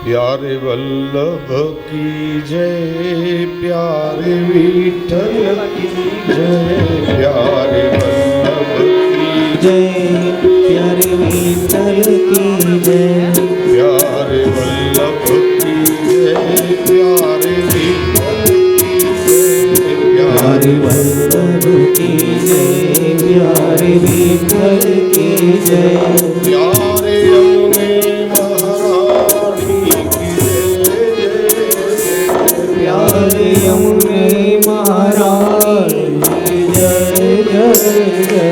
प्यारे वल्लभ की जय, प्यारे विठल की जय, प्यारे वल्लभ की जय, प्यारे विठल की जय, प्यारे वल्लभ की जय, प्यारे विठल की जय, प्यारे वल्लभ की जय, प्यारे विठल की जय, प्यारे यमुने महारानी की जय, प्यारे यमुने महारानी की जय जय जय,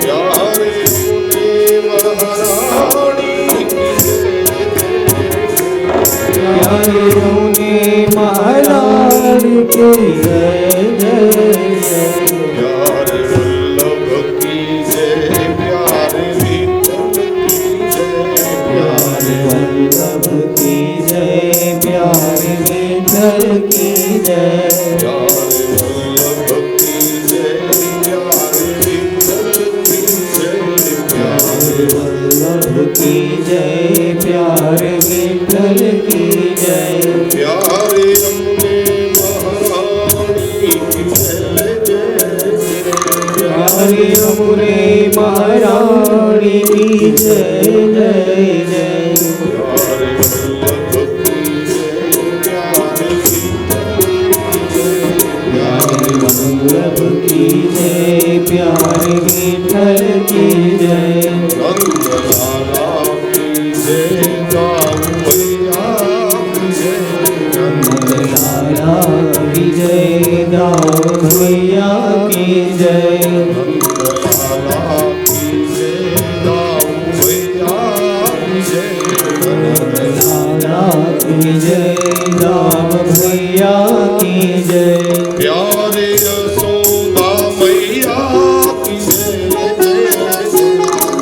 प्यारे यमुने महारानी की जय, प्यारे यमुने महारानी की जय जय जय, प्यारे वल्लभ की जय, प्यारे विठल की जय, प्यारे वल्लभ की जय, प्यारे विठल की जय, प्यारे वल्लभ की जय, प्यारे विठल की जय, प्यारे वल्लभ की जय, प्यारे विठल की जय, प्यारे यमुने महारानी की जय जय, प्यारे यमुने महारानी की जय जय जय, प्यारे वल्लभ की जय, प्यारे विठल की जय, प्यारे वल्लभ की जय, प्यारे विठल की जय, नंदलाला की जय, दाऊ मैया की जय, लाला की जय, दाऊ भैया की जय, नंदलाला की जय, दाऊ मैया की जय, लाला की जय, दाम भैया की जय,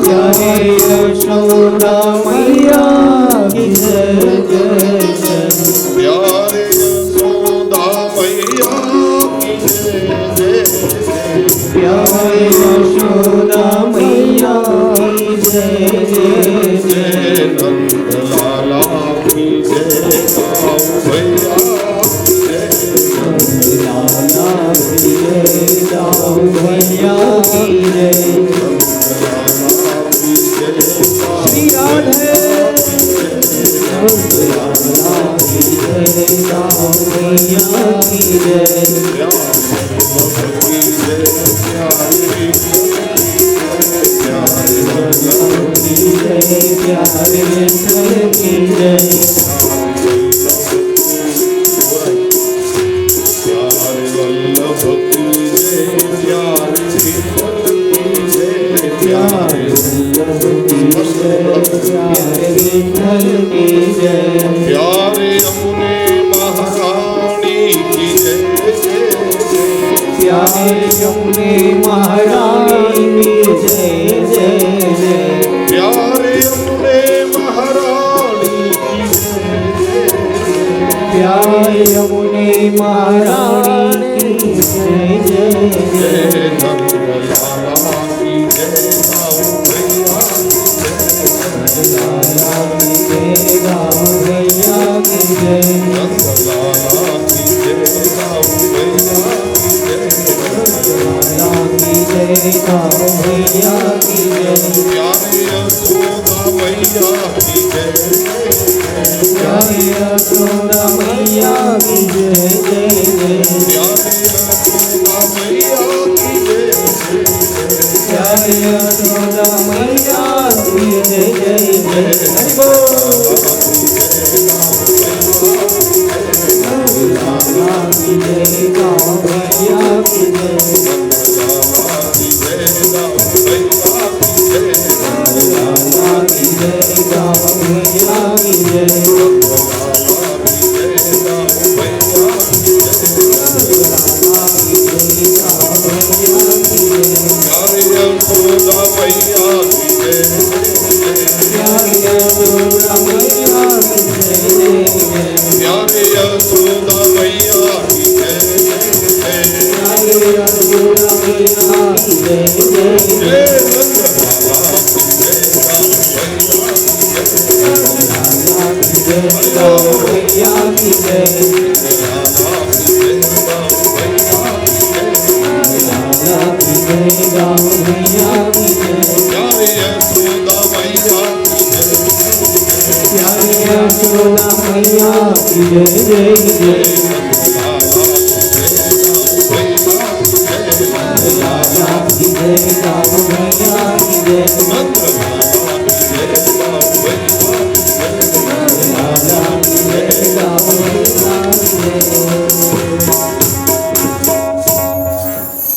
प्यारे यशोदा मैया की जय, प्यारे यशोदा मैया की जय जय जय, प्यारे यशोदा मैया की जय, प्यारे यशोदा मैया की जय जय जय, नंदलाला की जय, दाऊ भैया की जय, लाला की जय, दाम भैया की जय, नंदलाला की जय, श्री राधे लाला की जय, दाम भैया की जय, प्यारे वल्लभ की की जय, प्यारे विठल की जय, प्यारे वल्लभ की जय, प्यारे विठल की जय, प्यारे वल्लभ की जय, प्यारे विठल की जय, प्यारे यमुने महारानी की जय, प्यारे यमुने महारानी की जय जय जय, प्यारे यमुने महारानी की जय, प्यारे यमुने महारानी की जय जय जय, जय नंदलाला की जय, दाऊ भैया लाला की जय, दाम भैया की जय, नंदलाला की जय, दाऊ भैया की जय, लाला की जय, दाम भैया की जय, प्यारे यशोदा मैया की जय, प्यारे यशोदा मैया की जय जय जय, प्यारे यशोदा मैया की जय, प्यारे यशोदा मैया की जय जय जय, हरि बोल। लाला की जय, दाम भैया की जय, लाला की जय, दाम भैया की जय, लाला की जय, दाम भैया की जय, प्यारे यशोदा मैया की जय, प्यारे यशोदा मैया की जय जय, प्यारे यशोदा मैया की जय, प्यारे यशोदा मैया की जय जय जय नंदलाला की जय, दाऊ भैया की जय, लाला की जय, की जय लाला की जय बाबू भैया की जय लाला की जय राम भैया की जय प्यारे यशोदा मैया की जय प्यारे यशोदा मैया की जय जय जय लाला की जय बाबू भैया की जय लाला की जय राम भैया की जय लाला की जय बाबू भैया की जय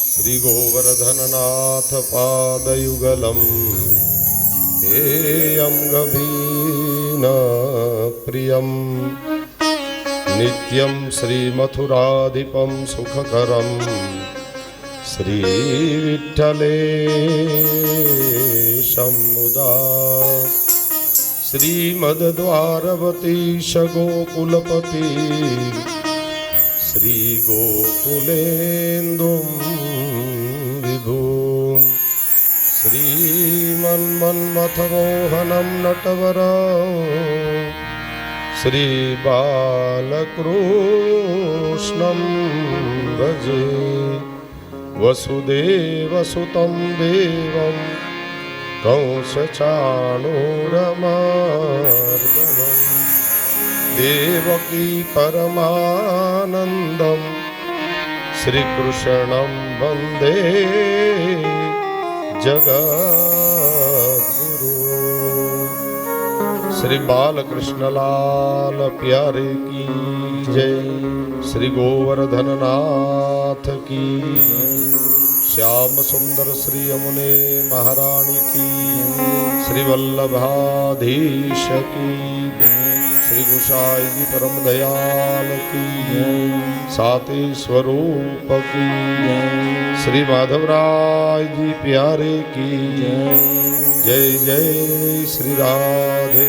श्री गोवर्धननाथ पादयुगलम हेयं गभीन प्रियं नित्यं श्रीमथुराधिपं सुखकरं श्रीविठ्ठलेशं मुदा श्रीमद्द्वारवतीश गोकुलपति श्रीगोकुलेन्दुं विभुं श्रीमन्मन्मथमोहनं नटवरं श्रीबालकृष्णं भजे वसुदेवसुतं देवं कंसचाणूरमर्दनं देवकी परमानन्दं श्रीकृष्णं वन्दे जगद्गुरु श्री बालकृष्णलाल प्यारे की जय श्री गोवर्धननाथ की श्याम सुंदर श्री यमुने महारानी की श्री वल्लभाधीश की श्री गुसाई जी परम दयाल की साती स्वरूप की श्री माधवराय जी प्यारे की जय जय श्री राधे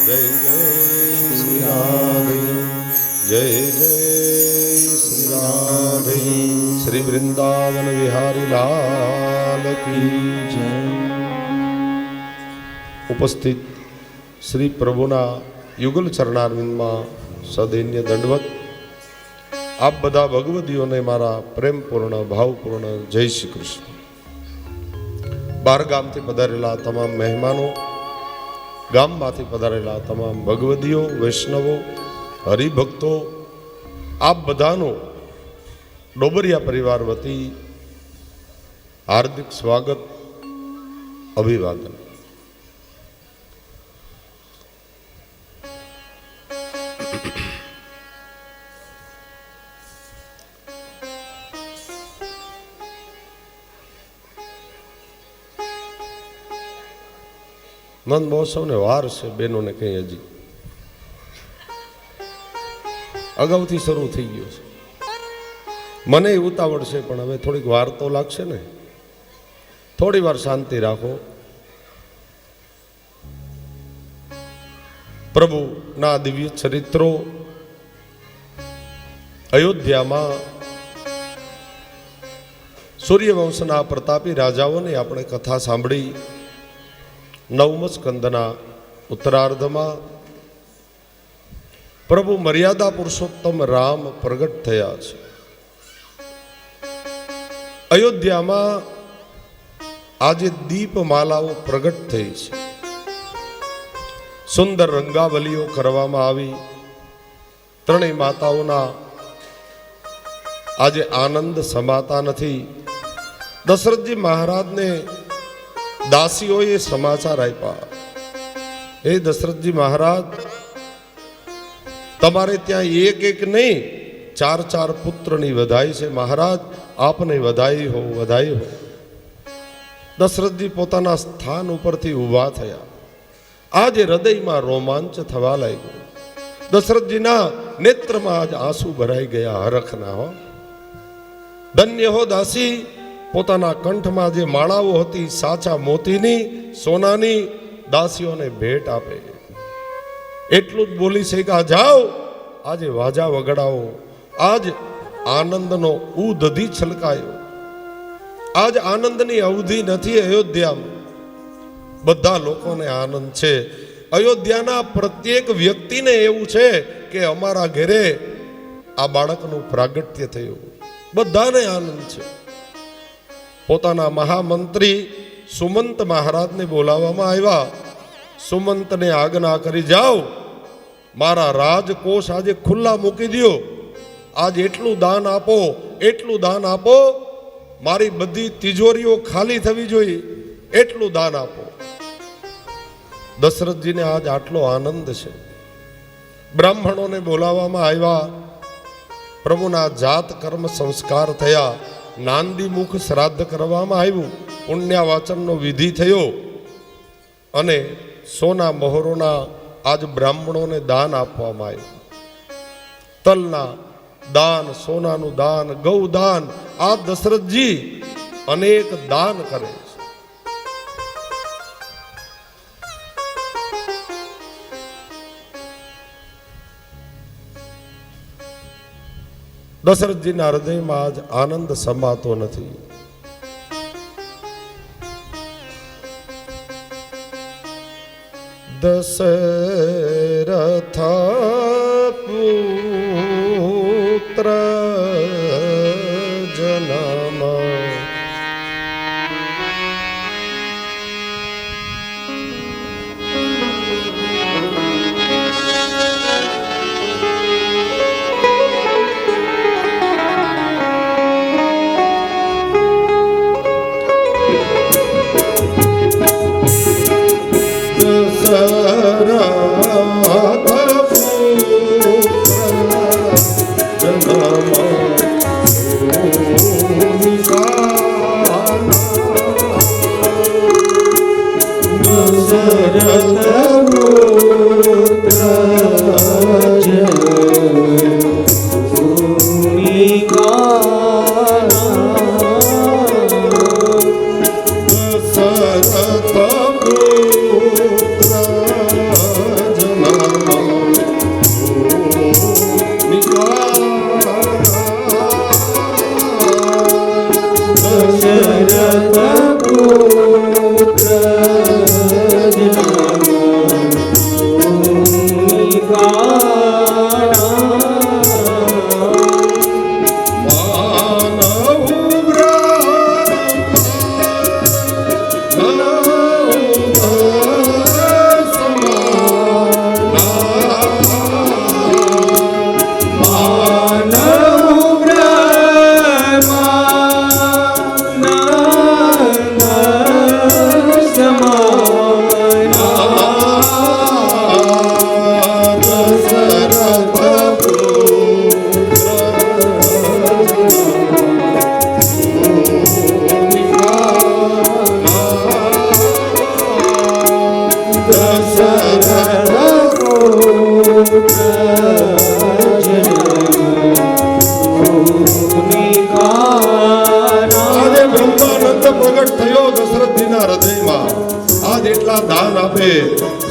जय जय श्री राधे जय जय श्री राधे श्री वृंदावन विहारी लाल की जय उपस्थित श्री प्रभुना युगल चरणारविंदમાં સદૈન્ય દંડવત આપ બધા ભગવદીઓને મારા પ્રેમપૂર્ણ ભાવપૂર્ણ જય શ્રી કૃષ્ણ બાર ગામથી પધારેલા તમામ મહેમાનો ગામમાંથી પધારેલા તમામ ભગવદીઓ વૈષ્ણવો હરિભક્તો આપ બધાનો ડોબરિયા પરિવાર વતી હાર્દિક સ્વાગત અભિવાદન નંદ મહોત્સવને વાર છે બહેનોને કંઈ હજી અગાઉથી શરૂ થઈ ગયો છે મને ઉતાવળ છે પણ હવે થોડીક વાર તો લાગશે ને થોડી વાર શાંતિ રાખો પ્રભુના દિવ્ય ચરિત્રો અયોધ્યામાં સૂર્યવંશના પ્રતાપી રાજાઓની આપણે કથા સાંભળી નવમ સ્કંદના ઉત્તરાર્ધમાં પ્રભુ મર્યાદા પુરુષોત્તમ રામ પ્રગટ થયા છે અયોધ્યામાં આજે દીપમાલાઓ પ્રગટ થઈ છે સુંદર રંગાવલીઓ કરવામાં આવી ત્રણેય માતાઓના આજે આનંદ સમાતા નથી દશરથજી મહારાજને દાસીઓએ સમાચાર આપ્યા હે દશરથજી મહારાજ તમારે ત્યાં એક એક નહીં ચાર ચાર પુત્રની વધાઈ છે મહારાજ આપને વધાઈ હો વધાઈ હો દશરથજી પોતાના સ્થાન ઉપરથી ઊભા થયા આજે હૃદયમાં રોમાંચ થવા લાગ્યો દશરથજીના નેત્રમાં આજ આંસુ ભરાઈ ગયા હરખના હો ધન્ય હો દાસી પોતાના કંઠમાં જે માળાઓ હતી સાચા મોતીની સોનાની દાસીઓને ભેટ આપે એટલું જ બોલી છે કે જાઓ આજે વાજા વગડાવો આજ આનંદનો ઉદધી છલકાયો આજ આનંદની અવધિ નથી અયોધ્યામાં બધા લોકોને આનંદ છે અયોધ્યાના પ્રત્યેક વ્યક્તિને એવું છે કે અમારા ઘરે આ બાળકનું પ્રાગટ્ય થયું. બધાને આનંદ છે. પોતાના મહામંત્રી સુમંત મહારાજને બોલાવવામાં આવ્યા. સુમંતને આજ્ઞા કરી, જાઓ મારા રાજકોષ આજે ખુલ્લા મૂકી દો, આજ એટલું દાન આપો, એટલું દાન આપો, મારી બધી તિજોરીઓ ખાલી થવી જોઈએ, એટલું દાન આપો. દશરથજીને આજ આટલો આનંદ છે. બ્રાહ્મણોને બોલાવવામાં આવ્યા. પ્રભુના જાત કર્મ સંસ્કાર થયા. નાંદી મુખ શ્રાદ્ધ કરવામાં આવ્યું. પુણ્યવાચનનો વિધિ થયો અને સોના મહોરોના આજ બ્રાહ્મણોને દાન આપવામાં આવ્યું. તલના દાન, સોનાનું દાન, ગૌદાન, આ દશરથજી અનેક દાન કરે છે. દશરથજીના હૃદયમાં આજ આનંદ સમાતો નથી. દશરથ પુત્ર જનમ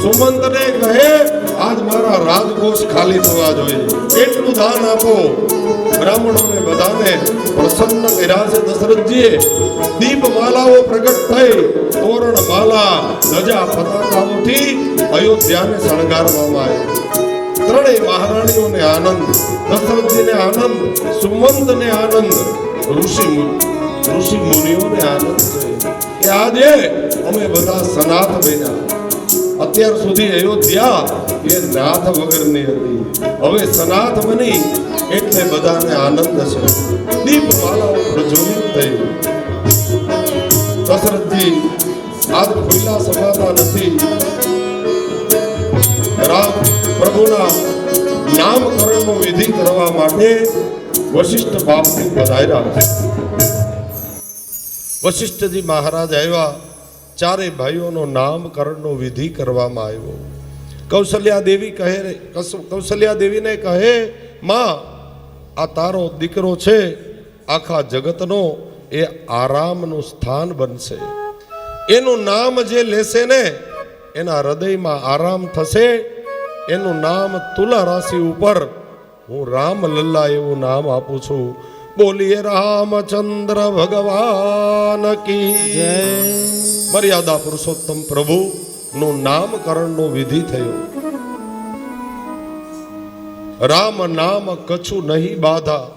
સુમંતને કહે, આજ મારા રાજકોષ ખાલી થવા જોઈએ, એટલું દાન આપો. બ્રાહ્મણોને બધાને પ્રસન્ન કર્યા છે. દશરથજીએ દીપમાલાઓ પ્રગટ થઈ, તોરણ માલા, ધજા પતાકાઓથી અયોધ્યાને શણગારવામાં આવી. ત્રણેય મહારાણીઓને આનંદ, દશરથજીને આનંદ, સુમંતને આનંદ, ઋષિ મુનિઓને આનંદ છે કે આજે અમે બધા સનાથ બન્યા. અત્યાર સુધી અયોધ્યા એ નાથ વગરની હતી, હવે સનાથ બની એટલે બધાને આનંદ છે. દીપમાલાઓ પ્રજ્વલિત થઈ. દશરથજી આજ ખુલ્લા સમાતા નથી. રામ પ્રભુના નામકરણનો વિધિ કરવા માટે વશિષ્ઠ બાપની પધાર્યા. વશિષ્ઠજી મહારાજ આવ્યા. ચારે ભાઈઓનો નામકરણનો વિધિ કરવામાં આવ્યો. કૌશલ્યા દેવીને કહે, માં આ તારો દીકરો છે, આખા જગતનો એ આરામનું સ્થાન બનશે. એનું નામ જે લેશે ને એના હૃદયમાં આરામ થશે. એનું નામ તુલા રાશિ ઉપર હું રામલલ્લા એવું નામ આપું છું. બોલીએ રામચંદ્ર ભગવાન કી જય. મર્યાદા પુરુષોત્તમ પ્રભુ નું નામકરણનો વિધિ થયો. રામ નામ કછું નહીં બાધા.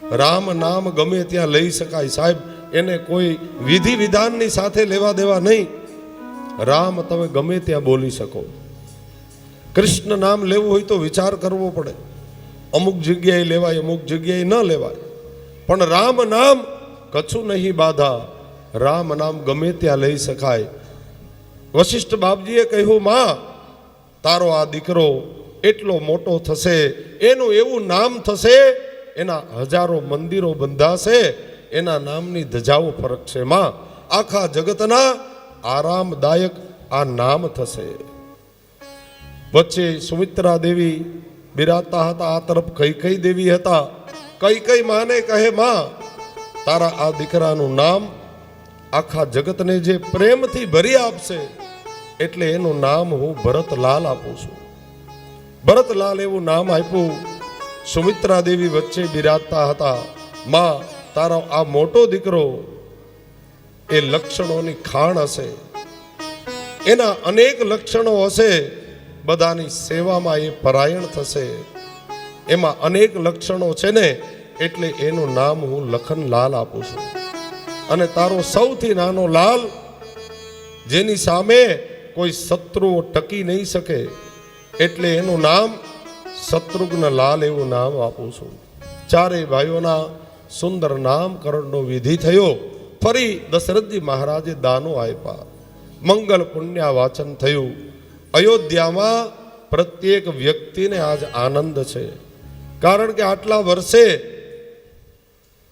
રામ નામ ગમે ત્યાં લઈ શકાય સાહેબ, એને કોઈ વિધિ વિધાનની સાથે લેવા દેવા નહીં. રામ તમે ગમે ત્યાં બોલી શકો. કૃષ્ણ નામ લેવું હોય તો વિચાર કરવો પડે, અમુક જગ્યાએ લેવાય, અમુક જગ્યાએ ન લેવાય. પણ રામ નામ કછું નહીં બાધા, રામ નામ ગમે ત્યાં લઈ શકાય. વશિષ્ઠ બાપજીએ કહ્યું, માં તારો આ દીકરો એટલો મોટો થશે, એનું એવું નામ થશે, એના હજારો મંદિરો બંધાશે, એના નામની ધજાઓ ફરકશે. માં આખા જગતના આરામદાયક આ નામ થશે. વચ્ચે સુમિત્રા દેવી બિરાજતા હતા, આ તરફ કૈકેયી દેવી હતા. કૈકેયી માને કહે, માં તારા આ દીકરાનું નામ આખા જગતને જે પ્રેમથી ભરી આપશે, એટલે એનું નામ હું ભરતલાલ આપું છું. ભરતલાલ એવું નામ આપ્યું. સુમિત્રા દેવી વચ્ચે બિરાજતા હતા. માં તારો આ મોટો દીકરો એ લક્ષણોની ખાણ હશે, એના અનેક લક્ષણો હશે, બધાની સેવામાં એ પરાયણ થશે, એમાં અનેક લક્ષણો છે ને, એટલે એનું નામ હું લખનલાલ આપું છું. અને તારો સૌથી નાનો લાલ, જેની સામે કોઈ શત્રુઓ ટકી નહીં શકે, એટલે એનું નામ શત્રુઘ્ન લાલ એવું નામ આપું છું. ચારેય ભાઈઓના સુંદર નામકરણનો વિધિ થયો. ફરી દશરથજી મહારાજે દાનો આપ્યા. મંગલ પુણ્ય વાચન થયું. અયોધ્યામાં પ્રત્યેક વ્યક્તિને આજ આનંદ છે, કારણ કે આટલા વર્ષે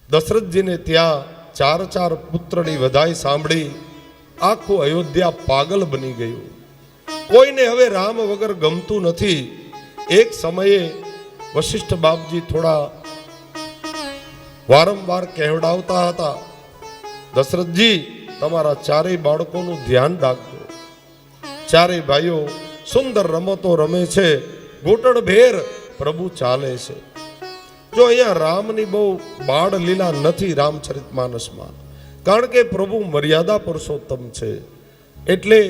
દશરથજીને ત્યાં 4 પુત્રની વધાઈ સાંભળી આખું અયોધ્યા પાગલ બની ગયું. કોઈને હવે રામ વગર ગમતું નથી. એક સમયે વશિષ્ઠ બાપજી થોડા વારંવાર કહેવડાવતા હતા, દશરથજી તમારા ચારેય બાળકોનું ધ્યાન રાખજો. ચારેય ભાઈઓ સુંદર રમતો રમે છે, ઘૂંટણભેર પ્રભુ ચાલે છે. જો અહીંયા રામની બહુ બાળ લીલા નથી રામચરિતમાનસમાં, કારણ કે પ્રભુ મર્યાદા પુરુષોત્તમ છે. એટલે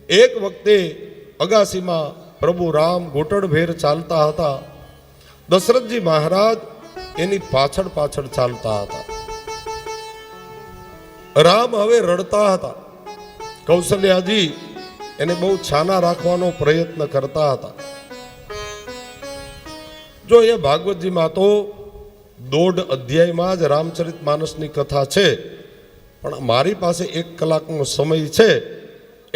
એક વખતે અગાસીમાં પ્રભુ રામ ઘૂંટણભેર ચાલતા હતા. દશરથજી મહારાજ એની પાછળ પાછળ ચાલતા હતા. રામ હવે રડતા હતા. કૌશલ્યાજી એને બહુ છાના રાખવાનો પ્રયત્ન કરતા હતા. જો એ ભાગવતજીમાં તો 1.5 અધ્યાયમાં જ રામચરિતમાનસની કથા છે, પણ મારી પાસે 1 કલાકનો સમય છે,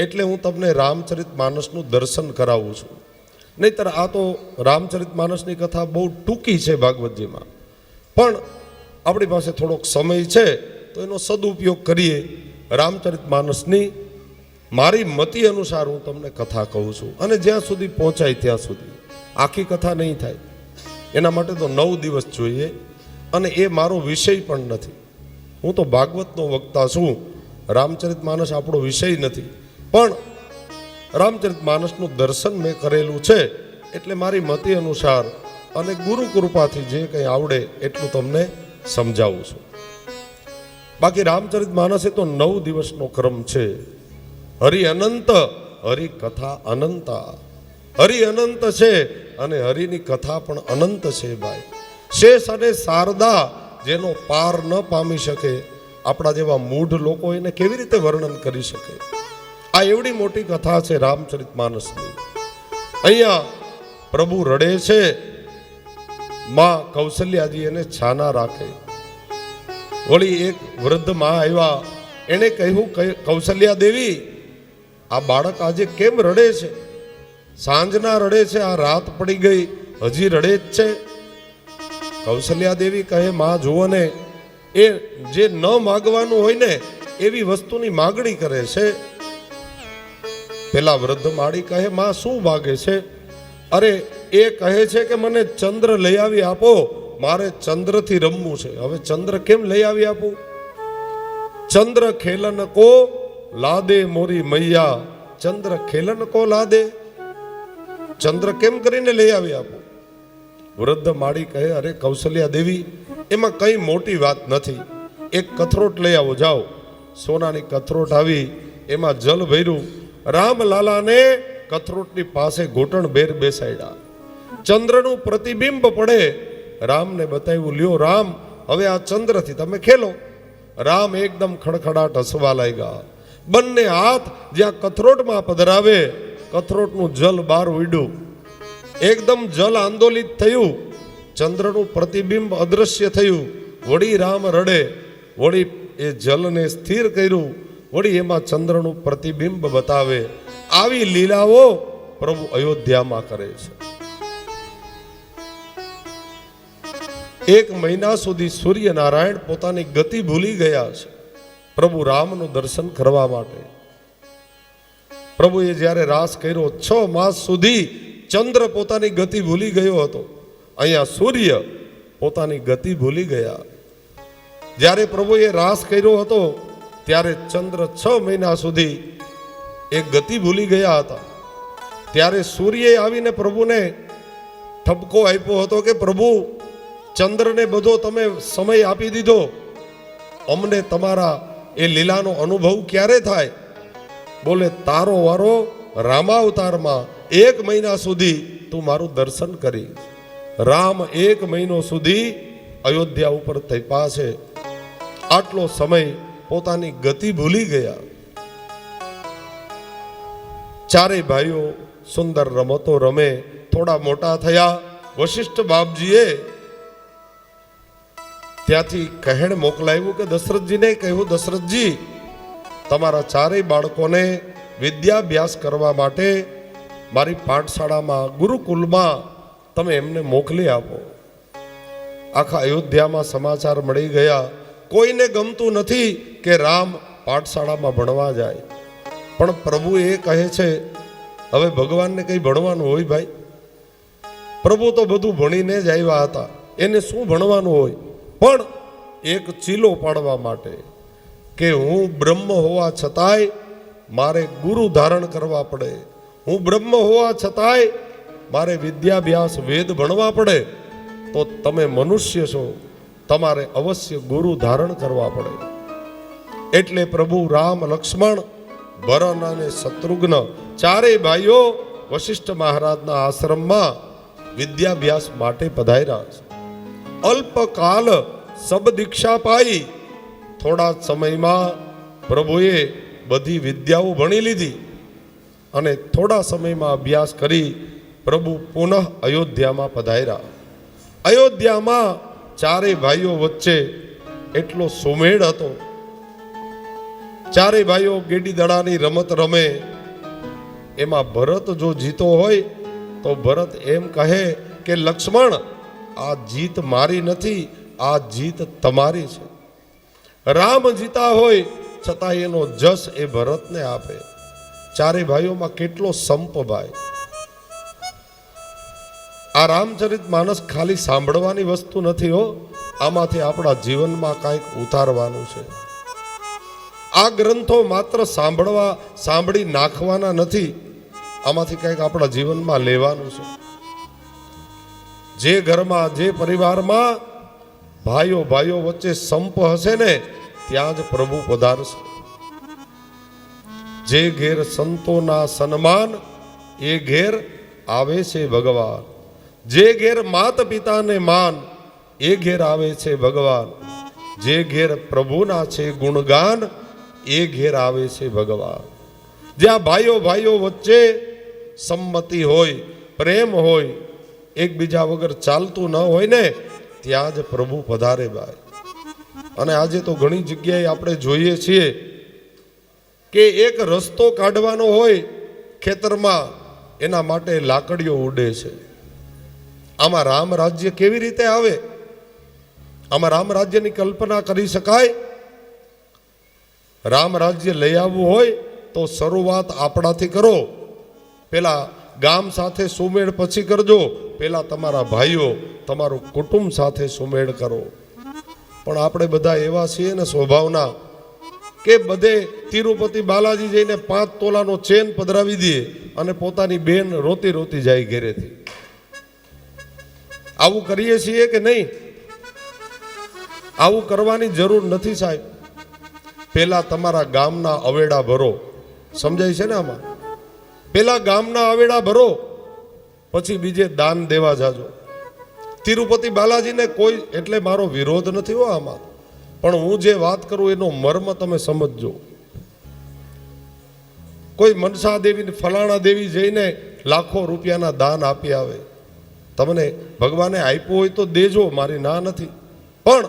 એટલે હું તમને રામચરિતમાનસનું દર્શન કરાવું છું. નહીતર આ તો રામચરિતમાનસની કથા બહુ ટૂંકી છે ભાગવતજીમાં, પણ આપણી પાસે થોડોક સમય છે તો એનો સદુપયોગ કરીએ. રામચરિતમાનસની મારી મતિ અનુસાર હું તમને કથા કહું છું, અને જ્યાં સુધી પહોંચાય ત્યાં સુધી. આખી કથા નહીં થાય, એના માટે તો 9 દિવસ જોઈએ, અને એ મારો વિષય પણ નથી. હું તો ભાગવતનો વક્તા છું, રામચરિતમાનસ આપણો વિષય નથી. પણ રામચરિતમાનસનું દર્શન મેં કરેલું છે, એટલે મારી મતિ અનુસાર અને ગુરુ કૃપાથી જે કંઈ આવડે એટલું તમને સમજાવું છું. બાકી રામચરિતમાનસ એ તો 9 દિવસનો ક્રમ છે. હરિ અનંત, હરિ કથા અનંતા. હરિ અનંત છે અને હરિની કથા પણ અનંત છે ભાઈ. શેષ અને શારદા જેનો પાર ન પામી શકે, આપણા જેવા મૂઢ લોકો એને કેવી રીતે વર્ણન કરી શકે? આ એવડી મોટી કથા છે રામચરિતમાનસની. અહીંયા પ્રભુ રડે છે, માં કૌશલ્યાજી એને છાના રાખે. વળી એક વૃદ્ધ માં આવ્યા, એને કહ્યું, કૌશલ્યા દેવી આ બાળક આજે કેમ રડે છે? સાંજના રડે છે, આ રાત પડી ગઈ હજી રડે જ છે. કૌશલ્યા દેવી કહે, માં જુઓ ને, એ જે ન માગવાનું હોય ને એવી વસ્તુની માગણી કરે છે. પેલા વૃદ્ધ માળી કહે, માં શું માગે છે? અરે એ કહે છે કે મને ચંદ્ર લઈ આવી આપો, મારે ચંદ્રથી રમવું છે. હવે ચંદ્ર કેમ લઈ આવી આપું? ચંદ્ર ખેલન કો લાદે મોરી મૈયા, ચંદ્ર ખેલન કો લાદે. ચંદ્ર કેમ કરીને લઈ આવી આપું? વૃદ્ધ માળી કહે, અરે કૌશલ્યા દેવી, એમાં કઈ મોટી વાત નથી. એક કથરોટ લઈ આવો, જાઓ. સોનાની કથરોટ આવી, એમાં જલ ભર્યું. રામલાલાને કથરોટની પાસે ઘૂંટણ ભેર બેસાડ્યા. ચંદ્રનું પ્રતિબિંબ પડે. રામને બતાવ્યું, લ્યો રામ, હવે આ ચંદ્રથી તમે ખેલો. રામ એકદમ ખડખડાટ હસવા લાગ્યા. બંને હાથ જ્યાં કથરોટમાં પધરાવે, કથરોટનું જલ બહાર ઉડ્યું. એકદમ જલ આંદોલિત થયું. ચંદ્રનું પ્રતિબિંબ અદૃશ્ય થયું. વળી રામ રડે, વળી એ જલને સ્થિર કર્યું, વળી એમાં ચંદ્રનું પ્રતિબિંબ બતાવે. આવી લીલાઓ પ્રભુ અયોધ્યામાં કરે છે. 1 મહિના સુધી સૂર્યનારાયણ પોતાની ગતિ ભૂલી ગયા છે પ્રભુ રામનું દર્શન કરવા માટે. પ્રભુએ જ્યારે રાસ કર્યો, 6 માસ સુધી ચંદ્ર પોતાની ગતિ ભૂલી ગયો હતો. અહીંયા સૂર્ય પોતાની ગતિ ભૂલી ગયા. જ્યારે પ્રભુએ રાસ કર્યો હતો ત્યારે ચંદ્ર 6 મહિના સુધી એ ગતિ ભૂલી ગયા હતા. ત્યારે સૂર્યએ આવીને પ્રભુને ઠપકો આપ્યો હતો કે પ્રભુ, ચંદ્રને બધો તમે સમય આપી દીધો, અમને તમારા એ લીલાનો અનુભવ ક્યારે થાય? બોલે, તારો વારો રામાવતારમાં 1 મહિના સુધી તું મારું દર્શન કરી. રામ 1 મહિનો સુધી અયોધ્યા ઉપર તપ્યા છે. આટલો સમય પોતાની ગતિ ભૂલી ગયા. ચારેય ભાઈઓ સુંદર રમતો રમે, થોડા મોટા થયા. વશિષ્ઠ બાપજીએ ત્યાંથી કહેણ મોકલાવ્યું કે દશરથજીને કહ્યું, દશરથજી, તમારા ચારેય બાળકોને વિદ્યાભ્યાસ કરવા માટે મારી પાઠશાળામાં, ગુરુકુલમાં તમે એમને મોકલી આપો. આખા અયોધ્યામાં સમાચાર મળી ગયા. કોઈને ગમતું નથી કે રામ પાઠશાળામાં ભણવા જાય, પણ પ્રભુ એ કહે છે, હવે ભગવાનને કંઈ ભણવાનું હોય ભાઈ? પ્રભુ તો બધું ભણીને જ આવ્યા હતા, એને શું ભણવાનું હોય? પણ એક ચીલો પાડવા માટે કે હું બ્રહ્મ હોવા છતાંય મારે ગુરુ ધારણ કરવા પડે, હું બ્રહ્મ હોવા છતાંય મારે વિદ્યાભ્યાસ વેદ ભણવા પડે, તો તમે મનુષ્ય છો, તમારે અવશ્ય ગુરુ ધારણ કરવા પડે. એટલે પ્રભુ રામ, લક્ષ્મણ, ભરત અને શત્રુઘ્ન ચારેય ભાઈઓ વશિષ્ઠ મહારાજના આશ્રમમાં વિદ્યાભ્યાસ માટે પધાર્યા છે. અલ્પકાલ સબ દીક્ષા પાઈ. થોડા સમયમાં પ્રભુએ બધી વિદ્યાઓ ભણી લીધી અને થોડા સમયમાં અભ્યાસ કરી પ્રભુ પુનઃ અયોધ્યામાં પધાર્યા. અયોધ્યામાં ચારેય ભાઈઓ વચ્ચે એટલો સુમેળ હતો. ચારેય ભાઈઓ ગેડી દડાની રમત રમે. એમાં ભરત જો જીતો હોય તો ભરત એમ કહે કે લક્ષ્મણ, આ જીત મારી નથી, આ જીત તમારી છે. રામ જીતા હોય છતાં એનો જશ એ ભરતને આપે. ચારેય ભાઈઓમાં કેટલો સંપ ભાઈ. આ રામચરિત માનસ ખાલી સાંભળવાની વસ્તુ નથી હો, આમાંથી આપણા જીવનમાં કાંઈક ઉતારવાનું છે. આ ગ્રંથો માત્ર સાંભળી નાખવાના નથી, આમાંથી કંઈક આપણા જીવનમાં લેવાનું છે. જે ઘરમાં, જે પરિવારમાં ભાઈઓ ભાઈઓ વચ્ચે સંપ હશે ને, ત્યાં જ પ્રભુ પધારશે. જે ઘેર સંતોના સન્માન, એ ઘેર આવે છે ભગવાન. જે ઘેર માત પિતાને માન, એ ઘેર આવે છે ભગવાન. જે ઘેર પ્રભુના છે ગુણગાન, એ ઘેર આવે છે ભગવાન. જ્યાં ભાઈઓ ભાઈઓ વચ્ચે સંમતિ હોય, પ્રેમ હોય, એકબીજા વગર ચાલતું ન હોય ને, ત્યાં જ પ્રભુ પધારે ભાઈ. અને આજે તો ઘણી જગ્યાએ આપણે જોઈએ છીએ કે એક રસ્તો કાઢવાનો હોય ખેતરમાં, એના માટે લાકડીઓ ઉડે છે. આમાં રામ રાજ્ય કેવી રીતે આવે? આમાં રામ રાજ્યની કલ્પના કરી શકાય? રામ રાજ્ય લઈ આવવું હોય તો શરૂઆત આપણાથી કરો. પેલા ગામ સાથે સુમેળ પછી કરજો. પેલા તમારા ભાઈઓ, તમારું કુટુંબ સાથે સુમેળ કરો. પણ આપણે બધા એવા છીએ ને સ્વભાવના કે બધે તિરુપતિ બાલાજી જઈને 5 તોલાનો ચેન પધરાવી દઈએ અને પોતાની બેન રોતી રોતી જાય ઘેરેથી. આવું કરીએ છીએ કે નહીં? આવું કરવાની જરૂર નથી સાહેબ. પેલા તમારા ગામના અવેડા ભરો. સમજાય છે ને આમાં? પેલા ગામના અવેડા ભરો, પછી બીજે દાન દેવા જાજો. તિરુપતિ બાલાજીને કોઈ એટલે મારો વિરોધ નથી હો આમાં, પણ હું જે વાત કરું એનો મર્મ તમે સમજજો. કોઈ મનસા દેવી ફલાણા દેવી જઈને લાખો રૂપિયાના દાન આપી આવે. તમને ભગવાને આપ્યું હોય તો દેજો, મારી ના નથી, પણ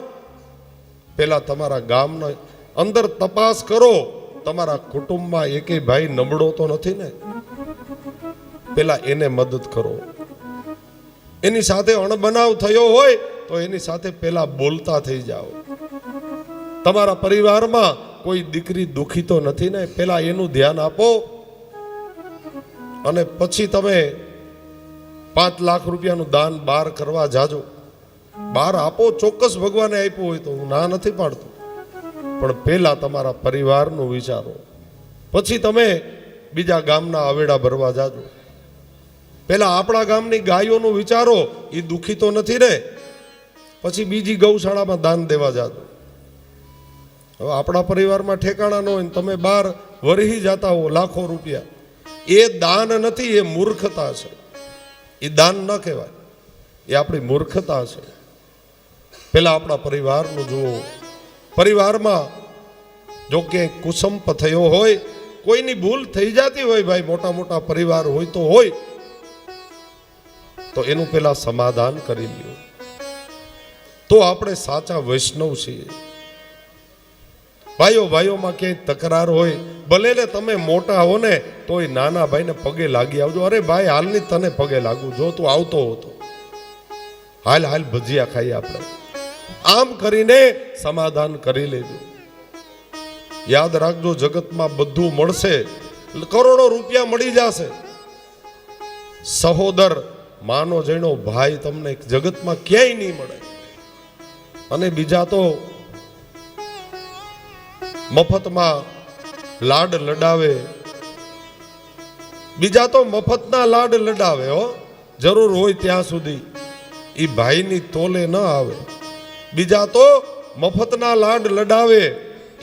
પેલા તમારા ગામના અંદર તપાસ કરો, તમારા કુટુંબમાં એકેય ભાઈ નબળો તો નથી ને? પેલા એને મદદ કરો. એની સાથે અણબનાવ થયો હોય તો એની સાથે પેલા બોલતા થઈ જાઓ. તમારા પરિવારમાં કોઈ દીકરી દુખી તો નથી ને? પેલા એનું ધ્યાન આપો, અને પછી તમે 5 લાખ રૂપિયાનું દાન બહાર કરવા જાજો. બહાર આપો, ચોક્કસ ભગવાને આપ્યું હોય તો, હું ના નથી પાડતો, પણ પેલા તમારા પરિવારનું વિચારો, પછી તમે બીજા ગામના અવેડા ભરવા જાજો. પેલા આપણા ગામની ગાયોનું વિચારો, એ દુખી તો નથી ને? પછી બીજી ગૌશાળામાં દાન દેવા જાજો. હવે આપણા પરિવારમાં ઠેકાણા ન હોય, તમે બહાર વરહી જતા હો લાખો રૂપિયા, એ દાન નથી, એ મૂર્ખતા છે. એ દાન ન કહેવાય, એ આપણી મૂર્ખતા છે. પેલા આપણા પરિવારનું જુઓ. પરિવારમાં જો ક્યાંય કુસંપ થયો હોય, કોઈની ભૂલ થઈ જતી હોય, ભાઈ મોટા મોટા પરિવાર હોય તો હોય, તો એનું પેલા સમાધાન કરી લ્યો, તો આપણે સાચા વૈષ્ણવ છીએ. ભાઈઓ ભાઈઓમાં ક્યાંય તકરાર હોય, ભલે ને તમે મોટા હો ને તોય નાના ભાઈને પગે લાગી આવજો. અરે ભાઈ હાલની તને પગે લાગુ, જો તું આવતો હતો, હાલ હાલ ભજીયા ખાઈ આપણે, આમ કરીને સમાધાન કરી લેજો. યાદ રાખજો, જગતમાં બધું મળશે, કરોડો રૂપિયા મળી જશે, સહોદર માનો જેનો ભાઈ તમને જગતમાં ક્યાંય નહીં મળે. અને બીજા તો મફતમાં લાડ લડાવે, બીજા તો મફતના લાડ લડાવે હો, જરૂર હોય ત્યાં સુધી, એ ભાઈની તોલે ન આવે. બીજા તો મફતના લાડ લડાવે,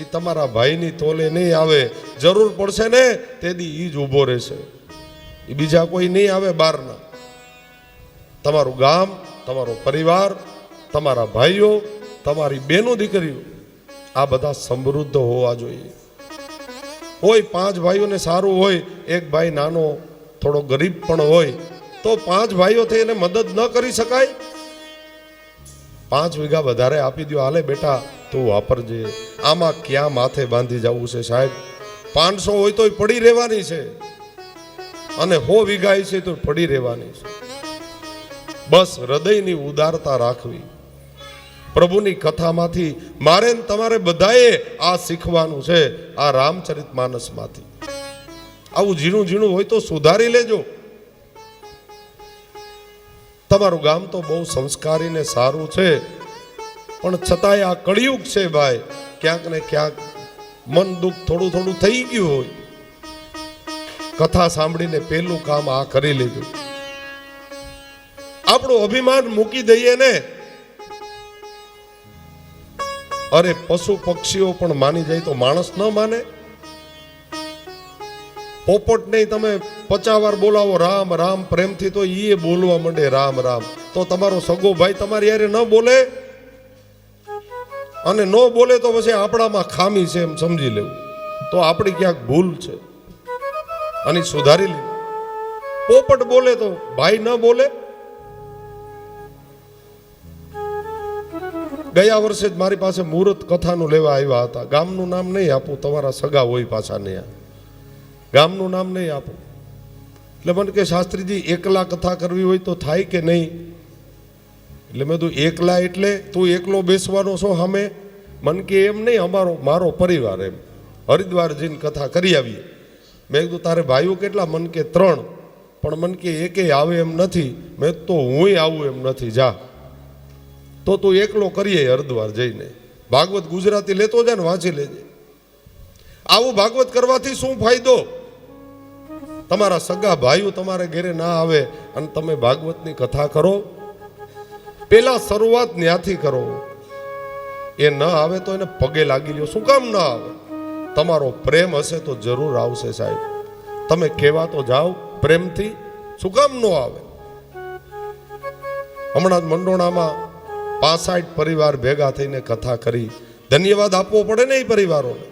એ તમારા ભાઈની તોલે નહીં આવે. જરૂર પડશે ને તેથી ઈ જ ઊભો રહેશે, એ બીજા કોઈ નહીં આવે બહારના. તમારું ગામ, તમારો પરિવાર, તમારા ભાઈઓ, તમારી બેનો દીકરીઓ, આ બધા સમૃદ્ધ હોવા જોઈએ. હોય 5 ભાઈઓને સારું હોય, એક ભાઈ નાનો થોડો ગરીબ પણ હોય, તો 5 ભાઈઓથી એને મદદ ન કરી શકાય? 5 વીઘા વધારે આપી દો, હાલે બેટા તું વાપરજે. આમાં ક્યાં માથે બાંધી જવું છે સાહેબ? 500 હોય તોય પડી રહેવાની છે, અને 100 વીઘા છે તો પડી રહેવાની છે. બસ હૃદયની ઉદારતા રાખવી. પ્રભુની કથામાંથી મારે તમારે બધાએ આ શીખવાનું છે, આ રામચરિતમાનસમાંથી. આવું ઝીણું ઝીણું હોય તો સુધારી લેજો. તમારું ગામ તો બહુ સંસ્કારી ને સારું છે, પણ છતાંય આ કળિયુગ છે ભાઈ, ક્યાંક ને ક્યાંક મન દુઃખ થોડું થોડું થઈ ગયું હોય. કથા સાંભળીને પેલું કામ આ કરી લેજો. આપણું અભિમાન મૂકી દઈએ ને, અરે પશુ પક્ષીઓ પણ માની જાય તો માણસ ન માને? પોપટ નહીં તમે 50 વાર બોલાવો રામ રામ પ્રેમથી, તો એ બોલવા માંડે રામ રામ. તો તમારો સગો ભાઈ તમારી યારે ન બોલે? અને ન બોલે તો પછી આપણામાં ખામી છે એમ સમજી લેવું, તો આપણી ક્યાંક ભૂલ છે અને સુધારી લેવું. પોપટ બોલે તો ભાઈ ન બોલે? ગયા વર્ષે જ મારી પાસે મુહૂર્ત કથાનું લેવા આવ્યા હતા. ગામનું નામ નહીં આપું, તમારા સગા હોય પાછા નહીં, ગામનું નામ નહીં આપું. એટલે મને કે શાસ્ત્રીજી એકલા કથા કરવી હોય તો થાય કે નહીં? એટલે મેં તું એકલા એટલે તું એકલો બેસવાનો છો સામે? મન કે એમ નહીં, મારો પરિવાર, એમ હરિદ્વાર જઈને કથા કરી આવીએ. મેં કીધું તારે ભાઈઓ કેટલા? મન કે 3. પણ મન કે એકેય આવે એમ નથી. મેં તો હુંય આવું એમ નથી, જા તો તું એકલો કરીએ હરિદ્વાર જઈને. ભાગવત ગુજરાતી લેતો જાય ને વાંચી લેજે. આવું ભાગવત કરવાથી શું ફાયદો? તમારા સગા ભાઈઓ તમારે ઘરે ના આવે અને તમે ભાગવતની કથા કરો, પેલા શરૂઆત ન્યાથી કરો. એ ન આવે તો એને પગે લાગી લ્યો. શું કામ ન આવે? તમારો પ્રેમ હશે તો જરૂર આવશે સાહેબ. તમે કહેવા તો જાઓ પ્રેમથી, શું કામ ન આવે? હમણાં જ મંડોણામાં 65 પરિવાર ભેગા થઈને કથા કરી. ધન્યવાદ આપવો પડે ને એ પરિવારોને.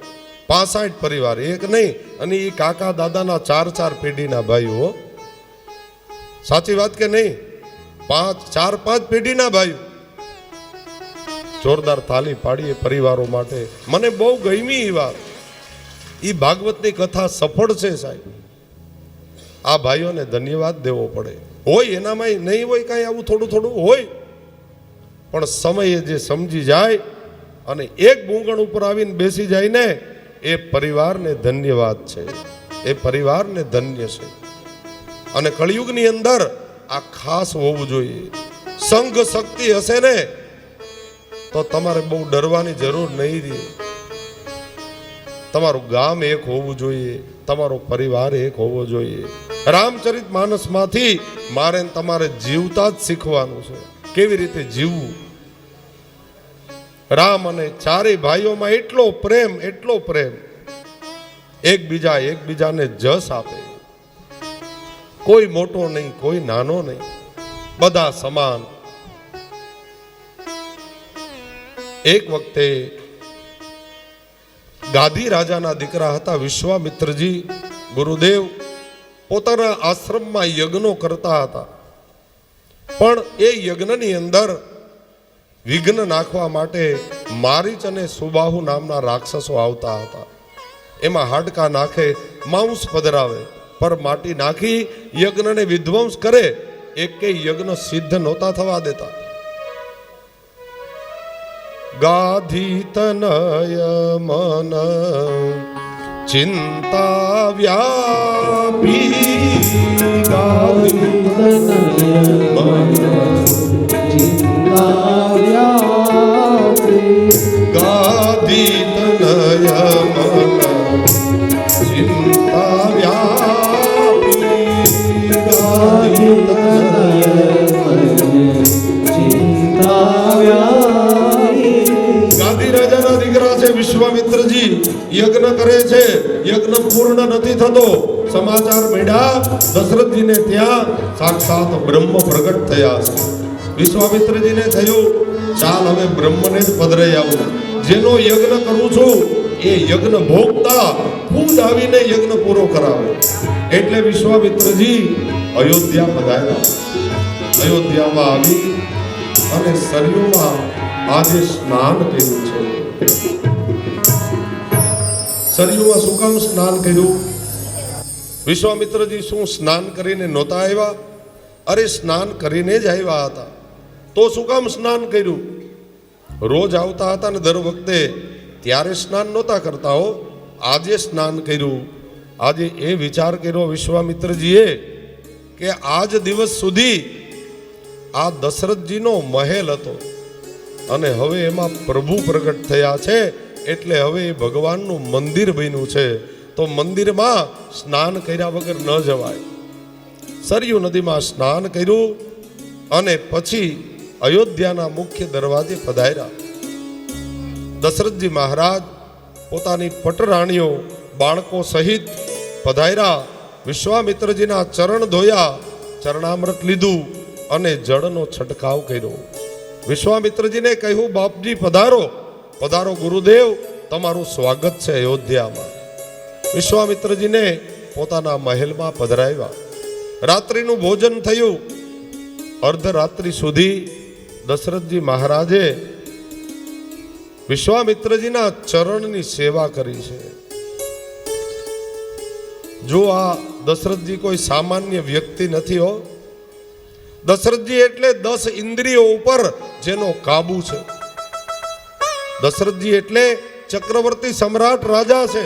65 પરિવાર, એક નહીં, અને એ કાકા દાદાના 4 પેઢીના ભાઈઓ. સાચી વાત કે નહીં? 4-5 પેઢીના ભાઈઓ. જોરદાર તાલી પાડીએ પરિવારો માટે. મને બહુ ગમી એ વાત. એ ભાગવતની કથા સફળ છે સાહેબ. આ ભાઈઓને ધન્યવાદ દેવો પડે. હોય એનામાં નહીં હોય કાંઈ આવું થોડું થોડું હોય, પણ સમયે જે સમજી જાય અને એક બૂંગણ ઉપર આવીને બેસી જાય ને, એ પરિવારને ધન્યવાદ છે, એ પરિવારને ધન્ય છે. અને કળિયુગની અંદર આ ખાસ હોવું જોઈએ. સંઘ શક્તિ હશે ને તો તમારે બહુ ડરવાની જરૂર નહીં રહે. તમારું ગામ એક હોવું જોઈએ, તમારો પરિવાર એક હોવો જોઈએ. રામચરિત માનસમાંથી મારે તમારે જીવતા જ શીખવાનું છે, કેવી રીતે જીવવું. રામ અને ચારેય ભાઈઓમાં એટલો પ્રેમ, એકબીજાને જસ આપે. કોઈ મોટો નહીં, કોઈ નાનો નહીં, બધા સમાન. એક વખતે ગાદી રાજાના દીકરા હતા વિશ્વામિત્રજી. ગુરુદેવ પોતાના આશ્રમમાં યજ્ઞો કરતા હતા, પણ એ યજ્ઞની અંદર વિઘ્ન નાખવા માટે મારીચ અને સુબાહુ નામના રાક્ષસો આવતા હતા. એમાં હાડકા નાખે, માંસ પધરાવે, પર માટી નાખી યજ્ઞને વિધ્વંસ કરે. એકેય યજ્ઞ સિદ્ધ નહોતા થવા દેતા. ગાધી તનય મન ચિંતા વ્યાપી, ગાધી તનય મન ચિંતા વ્યાપી, ગાધી તનય મન ચિંતા વ્યાપી, ગાધી તનય મન ચિંતા વ્યાપી. ગાદી રાજાના દીકરા છે વિશ્વામિત્રજી, યજ્ઞ કરે છે, યજ્ઞ પૂર્ણ નથી થતો. સમાચાર મળ્યા દશરથજીને, ત્યાં સાક્ષાત બ્રહ્મ પ્રગટ થયા છે. વિશ્વામિત્રજીને થયું, ચાલ હવે બ્રહ્મને જ પધરાઈ આવું. જેનો યજ્ઞ કરું છું એ યજ્ઞ ભોગતા ખુદ આવીને યજ્ઞ પૂરો કરાવે. એટલે વિશ્વામિત્રજી અયોધ્યા પધાર્યા. અયોધ્યામાં આવી અને સરયુમાં આજે સ્નાન કર્યું છે. સરયુમાં શું કામ સ્નાન કર્યું? વિશ્વામિત્રજી શું સ્નાન કરીને નહોતા આવ્યા? અરે સ્નાન કરીને જ આવ્યા હતા. તો શું કામ સ્નાન કર્યું? રોજ આવતા હતા ને દર વખતે, ત્યારે સ્નાન નહોતા કરતા હો. આજે સ્નાન કર્યું. આજે એ વિચાર કર્યો વિશ્વામિત્રજીએ કે આજ દિવસ સુધી આ દશરથજીનો મહેલ હતો અને હવે એમાં પ્રભુ પ્રગટ થયા છે, એટલે હવે એ ભગવાનનું મંદિર બન્યું છે. તો મંદિરમાં સ્નાન કર્યા વગર ન જવાય. સરયુ નદીમાં સ્નાન કર્યું અને પછી અયોધ્યાના મુખ્ય દરવાજે પધાર્યા. દશરથજી મહારાજ પોતાની પટરાણીઓ બાળકો સહિત પધાર્યા. વિશ્વામિત્રજીના ચરણ ધોયા, ચરણામૃત લીધું અને જળનો છંટકાવ કર્યો. વિશ્વામિત્રજીને કહ્યું, બાપજી પધારો, પધારો ગુરુદેવ, તમારું સ્વાગત છે અયોધ્યામાં. વિશ્વામિત્રજીને પોતાના મહેલમાં પધરાવ્યા. રાત્રિનું ભોજન થયું. અર્ધરાત્રિ સુધી દશરથજી મહારાજે વિશ્વામિત્રજીના ચરણની સેવા કરી છે. જો આ દશરથજી કોઈ સામાન્ય વ્યક્તિ નથી હો. દશરથજી એટલે 10 ઇન્દ્રિયો ઉપર જેનો કાબુ છે. દશરથજી એટલે ચક્રવર્તી સમ્રાટ રાજા છે.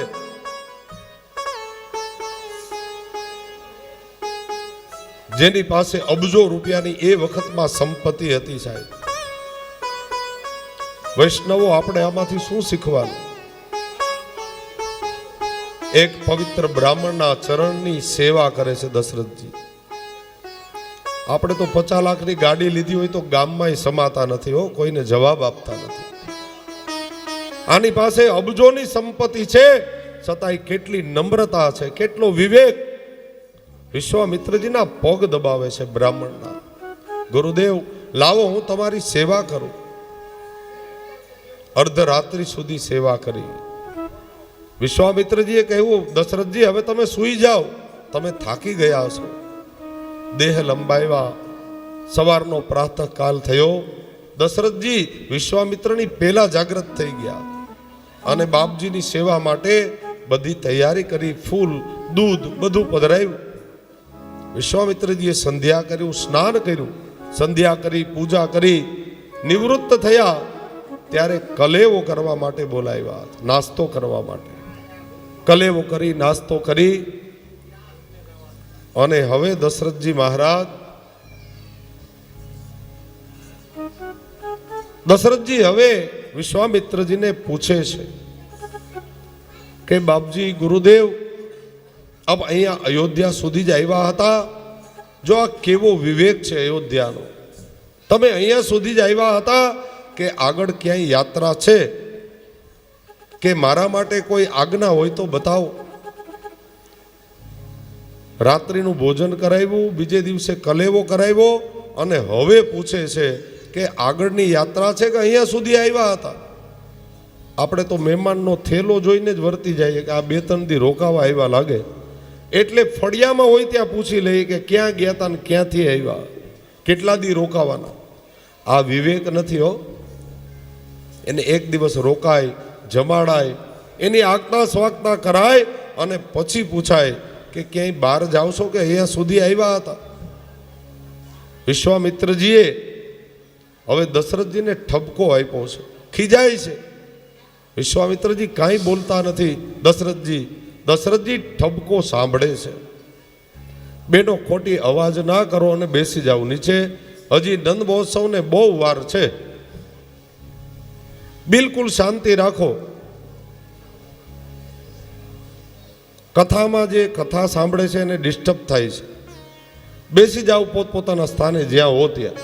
જેની પાસે અબજો રૂપિયાની એ વખતમાં સંપત્તિ હતી સાહેબ. વૈષ્ણવો આપણે આમાંથી શું શીખવાનું? એક પવિત્ર બ્રાહ્મણના ચરણની સેવા કરે છે દશરથજી. આપણે તો 50 લાખની ગાડી લીધી હોય તો ગામમાં સમાતા નથી હો, કોઈને જવાબ આપતા નથી. આની પાસે અબજોની સંપત્તિ છે, છતાંય કેટલી નમ્રતા છે, કેટલો વિવેક. વિશ્વામિત્રજીના પગ દબાવે છે બ્રાહ્મણના. ગુરુદેવ લાવો હું તમારી સેવા કરું. અર્ધરાત્રિ સુધી સેવા કરી. વિશ્વામિત્રજીએ કહ્યું, દશરથજી હવે તમે સૂઈ જાઓ, તમે થાકી ગયા છો. દેહ લંબાવ્યા. સવારનો પ્રાતઃકાલ થયો. દશરથજી વિશ્વામિત્રની પહેલા જાગૃત થઈ ગયા અને બાપજીની સેવા માટે બધી તૈયારી કરી. ફૂલ, દૂધ બધું પધરાવ્યું. વિશ્વામિત્રજીએ સંધ્યા કર્યું, સ્નાન કર્યું. સંધ્યા કરી, પૂજા કરી, નિવૃત્ત થયા ત્યારે કલેવો કરવા માટે બોલાવ્યા, નાસ્તો કરવા માટે. કલેવો કરી, નાસ્તો કરી અને હવે દશરથજી મહારાજ હવે વિશ્વામિત્રજીને પૂછે છે કે બાપજી, ગુરુદેવ અબ અહીંયા અયોધ્યા સુધી જ આવ્યા હતા. જો આ કેવો વિવેક છે અયોધ્યાનો. તમે અહીંયા સુધી જ આવ્યા હતા કે આગળ ક્યાંય યાત્રા છે કે મારા માટે કોઈ આજ્ઞા હોય તો બતાવો. રાત્રિનું ભોજન કરાવ્યું, બીજે દિવસે કલેવો કરાવ્યો અને હવે પૂછે છે કે આગળની યાત્રા છે કે અહીંયા સુધી આવ્યા હતા. આપણે તો મહેમાનનો થેલો જોઈને જ વર્તી જઈએ કે આ 2-3 દી રોકાવા આવ્યા લાગે. એટલે ફળિયામાં હોય ત્યાં પૂછી લઈએ કે ક્યાં ગયા હતા ને ક્યાંથી આવ્યા, કેટલા દી રોકાવાના. આ વિવેક નથી હો. એને એક દિવસ રોકાય, જમાડાય, એની આગતા સ્વાગતા કરાય અને પછી પૂછાય કે ક્યાંય બહાર જાવ છો કે અહીંયા સુધી આવ્યા હતા. વિશ્વામિત્રજીએ હવે દશરથજીને ઠપકો આપ્યો છે, ખીજાય છે. વિશ્વામિત્રજી કાંઈ બોલતા નથી. દશરથજી ઠપકો સાંભળે છે. બેનો ખોટી અવાજ ના કરો અને બેસી જાઓ નીચે. હજી નંદ મહોત્સવને બહુ વાર છે. બિલકુલ શાંતિ રાખો. કથામાં જે કથા સાંભળે છે એને ડિસ્ટર્બ થાય છે. બેસી જાઓ પોતપોતાના સ્થાને જ્યાં હો ત્યાં.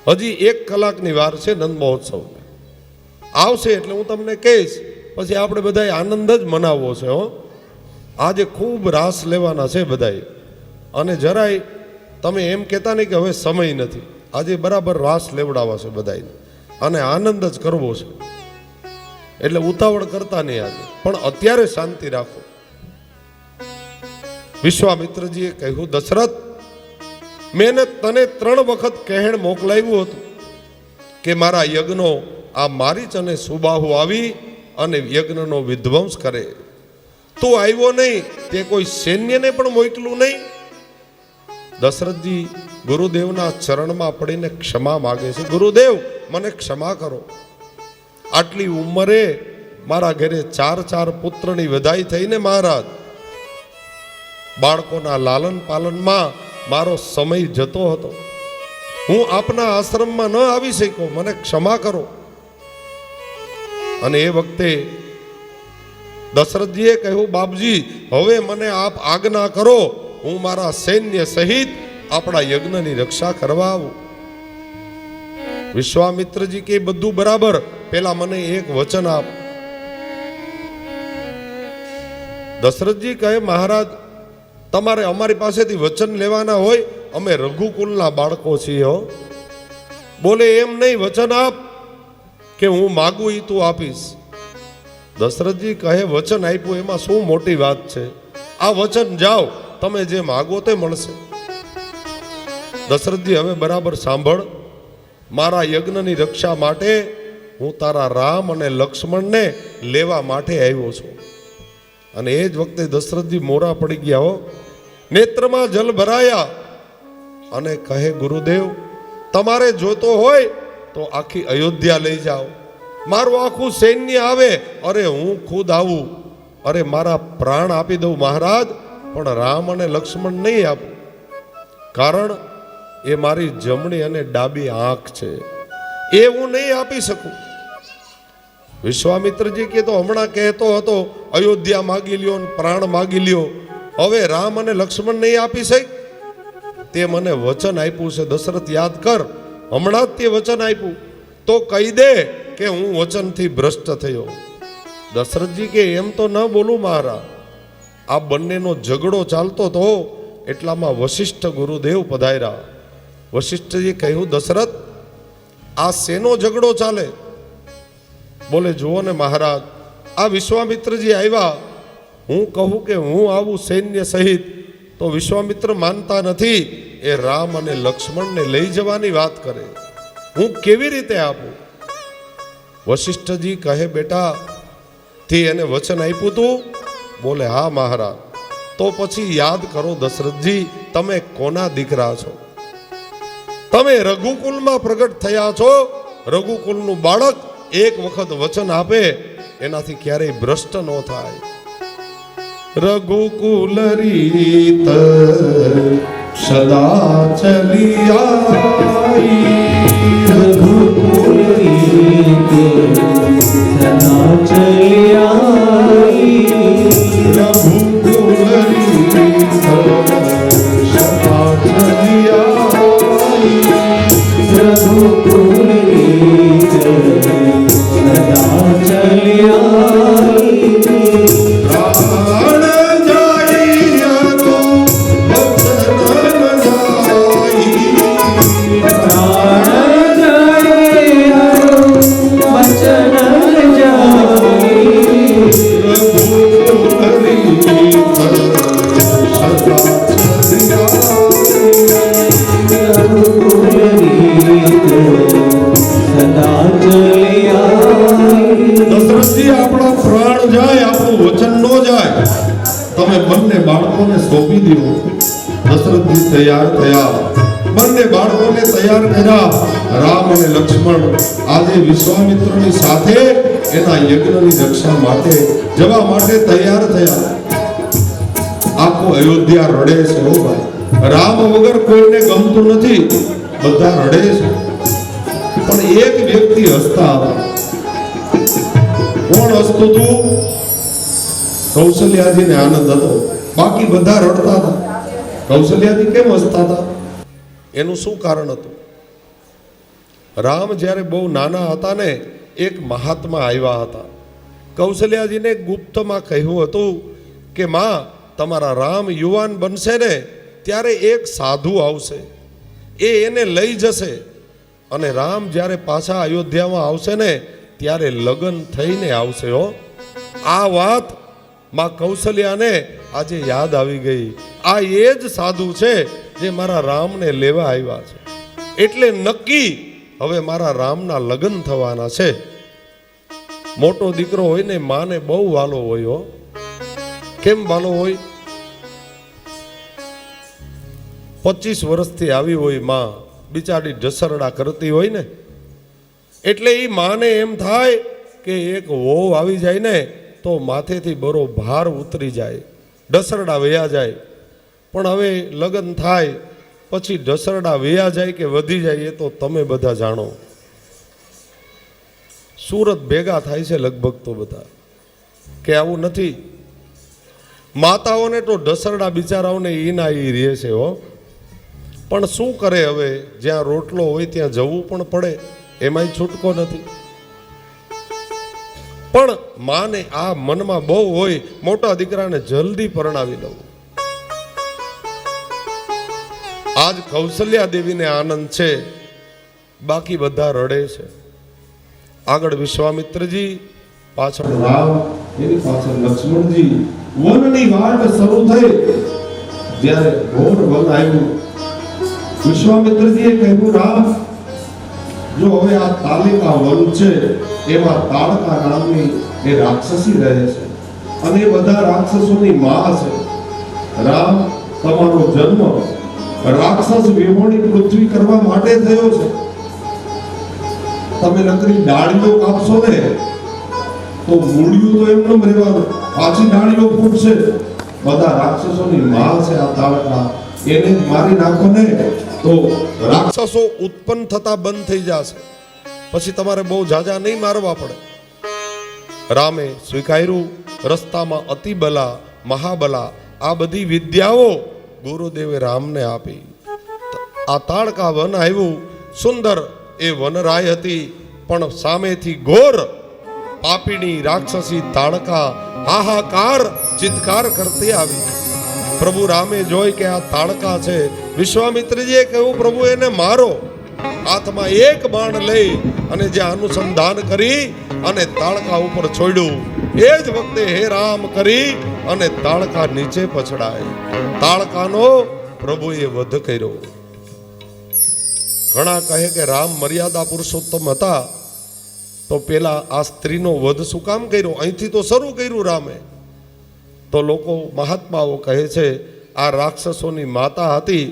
હજી 1 કલાકની વાર છે નંદ મહોત્સવ. આવશે એટલે હું તમને કહીશ, પછી આપણે બધાએ આનંદ જ મનાવવો છે. હો, આજે ખૂબ રાસ લેવાના છે બધાએ. અને જરાય તમે એમ કહેતા નહીં કે હવે સમય નથી. આજે બરાબર રાસ લેવડાવવા છે બધાએ અને આનંદ જ કરવો છે. એટલે ઉતાવળ કરતા નહીં આજે, પણ અત્યારે શાંતિ રાખો. વિશ્વામિત્રજીએ કહ્યું, દશરથ, મેં તને 3 વખત કહેણ મોકલાવ્યું હતું કે મારા યજ્ઞો આ મારીચ અને સુબાહુ આવી અને યજ્ઞનો વિધ્વંસ કરે. તું આવ્યો નહીં, તે કોઈ સૈન્યને પણ મોકલું નહીં. દશરથજી ગુરુદેવના ચરણમાં પડીને ક્ષમા માગે છે. ગુરુદેવ, મને ક્ષમા કરો. આટલી ઉંમરે મારા ઘરે 4 પુત્રની વિદાય થઈને મહારાજ. બાળકોના લાલન પાલનમાં મારો સમય જતો હતો. હું આપના આશ્રમમાં ન આવી શક્યો, મને ક્ષમા કરો. અને એ વખતે દશરથજીએ કહ્યું, બાપજી, હવે મને આપ આજ્ઞા કરો, હું મારા સૈન્ય સહિત આપણા યજ્ઞની રક્ષા કરવા આવું. વિશ્વામિત્રજી કે બધું બરાબર, પેલા મને એક વચન આપ. દશરથજી કહે, મહારાજ, તમારે અમારી પાસેથી વચન લેવાના હોય, અમે રઘુકુલના બાળકો છીએ. બોલે એમ નહીં, વચન આપ કે હું માગું એ તું આપીશ. દશરથજી કહે, વચન આપ્યું એમાં શું મોટી વાત છે? આ વચન જાઓ, તમે જે માગો તે મળશે. દશરથજી હવે બરાબર સાંભળ. મારા યજ્ઞની રક્ષા માટે હું તારા રામ અને લક્ષ્મણને લેવા માટે આવ્યો છું. અને એ જ વખતે દશરથજી મોરા પડી ગયા. હો, નેત્રમાં જલ ભરાયા અને કહે, ગુરુદેવ, તમારે જોતો હોય તો આખી અયોધ્યા લઈ જાઓ. મારું આખું સૈન્ય આવે, અરે હું ખુદ આવું, અરે મારા પ્રાણ આપી દઉં મહારાજ, પણ રામ અને લક્ષ્મણ નહીં આપું. કારણ એ મારી જમણી અને ડાબી આંખ છે, એ હું નહીં આપી શકું. વિશ્વામિત્રજી કે તો હમણાં કહેતો હતો અયોધ્યા માગી લ્યો ને પ્રાણ માગી લ્યો, હવે રામ અને લક્ષ્મણ નહીં આપી શક. તે મને વચન આપ્યું છે. દશરથ, યાદ કર, હમણાં જ તે વચન આપ્યું, તો કહી દે કે હું વચનથી ભ્રષ્ટ થયો. દશરથજી કે એમ તો ન બોલું મહારાજ. આ બંનેનો ઝઘડો ચાલતો હતો, એટલામાં વશિષ્ઠ ગુરુદેવ પધાર્યા. વશિષ્ઠજીએ કહ્યું, દશરથ, આ શેનો ઝઘડો ચાલે? બોલે, જુઓ ને મહારાજ, આ વિશ્વામિત્રજી આવ્યા, હું કહું કે હું આવું સૈન્ય સહિત, તો વિશ્વામિત્ર માનતા નથી. એ રામ અને લક્ષ્મણને લઈ જવાની વાત કરે, હું કેવી રીતે આપું? વશિષ્ઠજી કહે, બેટા, તે એને વચન આપ્યું તું? બોલે, હા મહારાજ. તો પછી યાદ કરો દશરથજી, તમે કોના દીકરા છો? તમે રઘુકુલમાં પ્રગટ થયા છો. રઘુકુલનું બાળક એક વખત વચન આપે એનાથી ક્યારેય ભ્રષ્ટ ન થાય. રઘુકુલ રીત સદા ચલી આઈ, રઘુકુલ રીત સદા ચલી આઈ, રઘુકુલ રીત સદા ચલી આઈ, રઘુકુલ રીત સદા ચલી આઈ. દશરથજી, આપણા પ્રાણ જાય, આપણું વચન ન જાય. તમે બંને બાળકોને સોંપી દો. દશરથજી તૈયાર થયા, બંને બાળકોને તૈયાર કર્યા. રામ અને લક્ષ્મણ આજે વિશ્વામિત્રની સાથે એના યજ્ઞની રક્ષા માટે જવા માટે તૈયાર થયા. આખો અયોધ્યા રડે છે. હો ભાઈ, રામ વગર કોઈને ગમતું નથી, બધા રડે છે. પણ એક વ્યક્તિ હસતા હતા. કોણ હસતું હતું? કૌશલ્યાજીને આનંદ હતો, બાકી બધા રડતા હતા. કૌશલ્યાજી કેમ હસતા હતા? એનું શું કારણ હતું? રામ જ્યારે બહુ નાના હતા ને, એક મહાત્મા આવ્યા હતા. કૌશલ્યાજીને ગુપ્તમાં કહ્યું હતું કે માં, તમારા રામ યુવાન બનશે ને ત્યારે એક સાધુ આવશે, એ એને લઈ જશે, અને રામ જ્યારે પાછા અયોધ્યામાં આવશે ને ત્યારે લગ્ન થઈને આવશે. હો, આ વાત માં કૌશલ્યાને આજે યાદ આવી ગઈ. આ એ જ સાધુ છે જે મારા રામને લેવા આવ્યા છે, એટલે નક્કી હવે મારા રામના લગ્ન થવાના છે. મોટો દીકરો હોય ને માને બહુ વાલો હોય. હો, કેમ વાલો હોય? 25 વર્ષથી આવી હોય માં, બિચારી ઢસરડા કરતી હોય ને, એટલે એ માને એમ થાય કે એક વહુ આવી જાય ને તો માથેથી બરો ભાર ઉતરી જાય, ઢસરડા વયા જાય. પણ હવે લગ્ન થાય પછી ઢસરડા વયા જાય કે વધી જાય એ તો તમે બધા જાણો. સુરત ભેગા થાય છે લગભગ તો બધા, કે આવું નથી? માતાઓને તો ઢસરડા બિચારાઓને ઈના ઈ રહે છે. હો, પણ શું કરે? હવે જ્યાં રોટલો હોય ત્યાં જવું પણ પડે, એમાંય છૂટકો નથી. પણ માને આ મનમાં બહુ હોય, મોટા દીકરાને જલ્દી પરણાવી લઉં. આજ કૌશલ્યા દેવીને આનંદ છે, બાકી બધા રડે છે. આગળ વિશ્વામિત્રજી, પાછળ રામ, એની પાછળ લક્ષ્મણજી. વનની વાટ શરૂ થઈ. જ્યારે ઘોર વન આવ્યું, વિશ્વામિત્રજીએ કહ્યું, રામ, જો હવે આ તાલિકા વન છે, એમાં તાડકા નામની એ રાક્ષસી રહે છે, અને એ બધા રાક્ષસોની માં છે. રામ, તમારો જન્મ રાક્ષસ વિહોણી પૃથ્વી કરવા માટે થયો છે. તમે નકરી ડાળીઓ કાપશો ને તો મૂળિયું તો એમનો રહેવાનું, પાછી ડાળીઓ ફૂટશે. બધા રાક્ષસોની માં છે આ તાડકા, એને જ મારી નાખો ને તો રાક્ષસો ઉત્પન્ન થતા બંધ થઈ જશે. પછી તમારે બહુ ઝાઝા નહીં મારવા પડે. રામે સ્વીકાર્યું. રસ્તામાં અતિબલા, મહાબલા, આ બધી વિદ્યાઓ ગુરુદેવે રામને આપી. આ તાડકા વન આવ્યું. સુંદર એ વનરાય હતી, પણ સામેથી ઘોર પાપીણી રાક્ષસી તાડકા હાહાકાર ચિત્કાર કરતી આવી. પ્રભુ રામે જોઈ કે આ તાડકા છે, વિશ્વામિત્રજીએ કહ્યું પ્રભુ એને મારો. હાથમાં એક બાણ લઈ અને જે અનુસંધાન કરી અને તાડકા ઉપર છોડ્યું, એ જ વખતે હે રામ કરી અને તાડકા નીચે પછડાય. તાડકાનો પ્રભુએ વધ કર્યો. ઘણા કહે કે રામ મર્યાદા પુરુષોત્તમ હતા તો પેલા આ સ્ત્રીનો વધ શું કામ કર્યો? અહીંથી તો શરૂ કર્યું રામે. તો લોકો મહાત્માઓ કહે છે આ રાક્ષસોની માતા હતી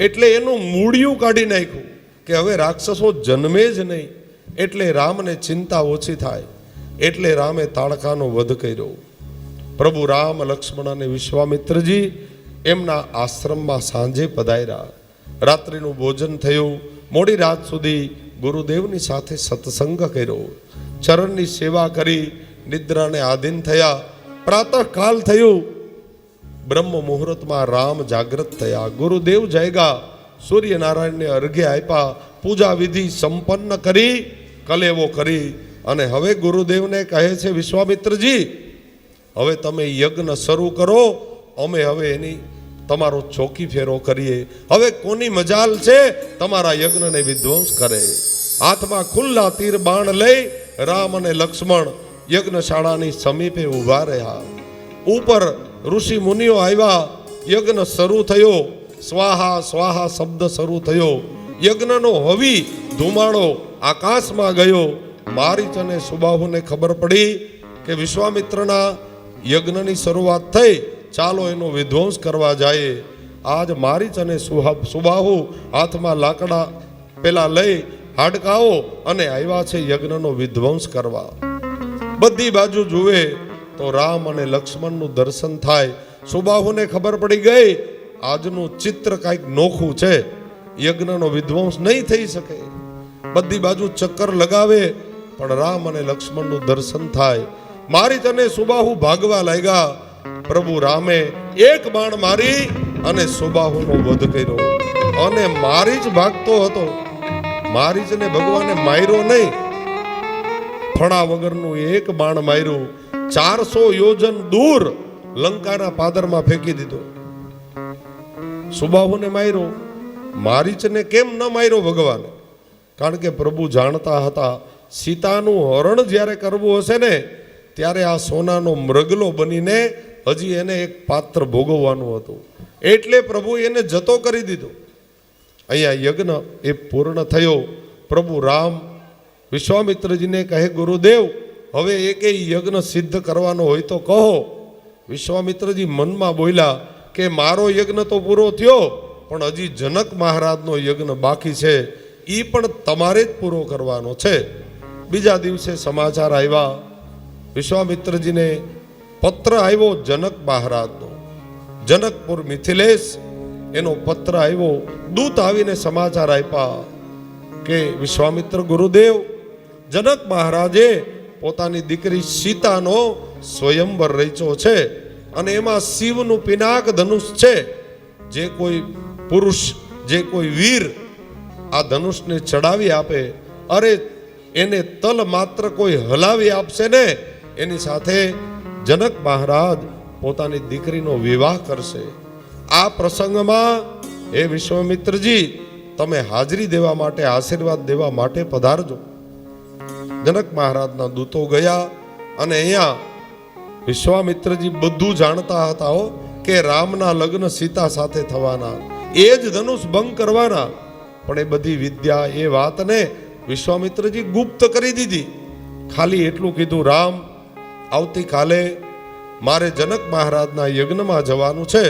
એટલે એનું મૂળિયું કાઢી નાખ્યું કે હવે રાક્ષસો જન્મે જ નહીં, એટલે રામને ચિંતા ઓછી થાય, એટલે રામે તાડકાનો વધ કર્યો. પ્રભુ રામ, લક્ષ્મણ અને વિશ્વામિત્રજી એમના આશ્રમમાં સાંજે પધાર્યા. રાત્રિનું ભોજન થયું. મોડી રાત સુધી ગુરુદેવની સાથે સત્સંગ કર્યો. ચરણની સેવા કરી નિદ્રાને આધીન થયા. પ્રાતઃકાલ થયું. બ્રહ્મ મુહૂર્તમાં રામ જાગૃત થયા. ગુરુદેવ જાગ્યા. સૂર્યનારાયણને અર્ઘ્ય આપ્યા. પૂજા વિધિ સંપન્ન કરી, કલેવો કરી અને હવે ગુરુદેવને કહે છે વિશ્વામિત્રજી હવે તમે યજ્ઞ શરૂ કરો, અમે હવે એની તમારો ચોકી ફેરો કરીએ. હવે કોની મજાલ છે તમારા યજ્ઞને વિધ્વંસ કરે? હાથમાં ખુલ્લા તીર બાણ લઈ રામ અને લક્ષ્મણ યજ્ઞશાળાની સમીપે ઊભા રહ્યા. ઉપર ઋષિ મુનિઓ આવ્યા. યજ્ઞ શરૂ થયો. સ્વાહા સ્વાહા શબ્દ શરૂ થયો. યજ્ઞનો હવી ધુમાડો આકાશમાં ગયો. મારીચ અને સુબાહુને ખબર પડી કે વિશ્વામિત્રના યજ્ઞની શરૂઆત થઈ, ચાલો એનો વિધ્વંસ કરવા જાય. આજ મારીચ અને સુબાહુ હાથમાં લાકડા પેલા લઈ હાડકાઓ અને આવ્યા છે યજ્ઞનો વિધ્વંસ કરવા. બધી બાજુ જુએ તો રામ અને લક્ષ્મણનું દર્શન થાય. સુબાહુને ખબર પડી ગઈ આજનું ચિત્ર કાંઈક નોખું છે, યજ્ઞનો વિધ્વંસ નહીં થઈ શકે. બધી બાજુ ચક્કર લગાવે પણ રામ અને લક્ષ્મણનું દર્શન થાય. મારીચ અને સુબાહુ ભાગવા લાગ્યા. પ્રભુ રામે એક બાણ મારી અને સુબાહુનો વધ કર્યો. અને મારીચ ભાગતો હતો. મારીચને ભગવાને માર્યો નહીં, ફણા વગરનું એક બાણ માર્યું. 400 યોજન દૂર લંકાના પાદરમાં ફેંકી દીધો. સુબાહુને માર્યો. મારીચને કેમ ન માર્યો ભગવાને? કારણ કે પ્રભુ જાણતા હતા સીતાનું હરણ જ્યારે કરવું હશે ને ત્યારે આ સોનાનો મૃગલો બનીને હજી એને એક પાત્ર ભોગવવાનું હતું, એટલે પ્રભુ એને જતો કરી દીધો. અહીંયા યજ્ઞ એ પૂર્ણ થયો. પ્રભુ રામ વિશ્વામિત્રજીને કહે ગુરુદેવ હવે એકેય યજ્ઞ સિદ્ધ કરવાનો હોય તો કહો. વિશ્વામિત્રજી મનમાં બોલ્યા કે મારો યજ્ઞ તો પૂરો થયો પણ હજી જનક મહારાજનો યજ્ઞ બાકી છે, એ પણ તમારે જ પૂરો કરવાનો છે. બીજા દિવસે સમાચાર આવ્યા. વિશ્વામિત્રજીને પત્ર આવ્યો જનક મહારાજનો. જનકપુર મિથિલેશ એનો પત્ર આવ્યો. દૂત આવીને સમાચાર આપ્યા કે વિશ્વામિત્ર ગુરુદેવ જનક મહારાજે પોતાની દીકરી સીતાનો સ્વયંવર રચ્યો છે અને એમાં શિવનું પિનાક ધનુષ છે. જે કોઈ પુરુષ, જે કોઈ વીર આ ધનુષને ચડાવી આપે, અરે એને તલ માત્ર કોઈ હલાવી આપશે ને એની સાથે જનક મહારાજ પોતાની દીકરીનો વિવાહ કરશે. આ પ્રસંગમાં હે વિશ્વામિત્રજી તમે હાજરી દેવા માટે, આશીર્વાદ દેવા માટે પધારજો. જનક મહારાજના દૂતો ગયા અને અહીંયા વિશ્વામિત્રજી બધું જાણતા હતા કે રામના લગ્ન સીતા સાથે થવાના, એ જ ધનુષ ભંગ કરવાના. પણ એ બધી વિદ્યા, એ વાતને વિશ્વામિત્રજી ગુપ્ત કરી દીધી. ખાલી એટલું કીધું રામ આવતીકાલે મારે જનક મહારાજના યજ્ઞમાં જવાનું છે,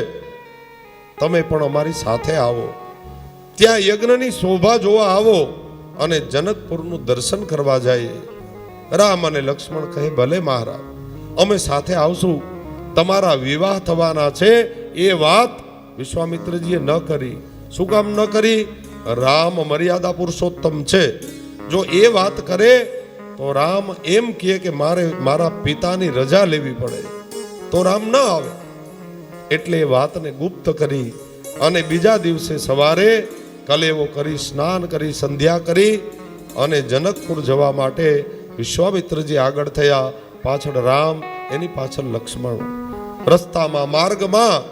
તમે પણ અમારી સાથે આવો. ત્યાં યજ્ઞની શોભા જોવા આવો અને જનકપુરનું દર્શન કરવા જઈએ. રામ અને લક્ષ્મણ કહે ભલે મહારાજ અમે સાથે આવશું. તમારા વિવાહ થવાના છે એ વાત વિશ્વામિત્રજીએ ન કરી. શું કામ ન કરી? રામ મર્યાદા પુરુષોત્તમ છે. જો એ વાત કરે તો રામ એમ કહે કે મારે મારા પિતાની રજા લેવી પડે તો રામ ન આવે. એટલે એ વાતને ગુપ્ત કરી અને બીજા દિવસે સવારે કલેવો કરી, સ્નાન કરી, સંધ્યા કરી અને જનકપુર જવા માટે વિશ્વામિત્રજી આગળ થયા. પાછળ રામ, એની પાછળ લક્ષ્મણ. રસ્તામાં માર્ગમાં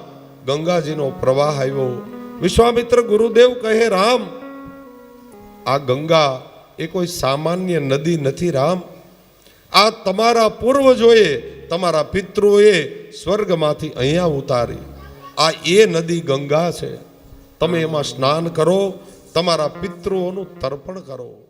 ગંગાજીનો પ્રવાહ આવ્યો. વિશ્વામિત્ર ગુરુદેવ કહે, રામ, આ ગંગા એ કોઈ સામાન્ય નદી નથી રામ. આ તમારા પૂર્વજોએ, તમારા પિતૃઓએ સ્વર્ગમાંથી અહીંયા ઉતારી. આ એ નદી ગંગા છે. તમે એમાં સ્નાન કરો, તમારા પિતૃઓનું તર્પણ કરો.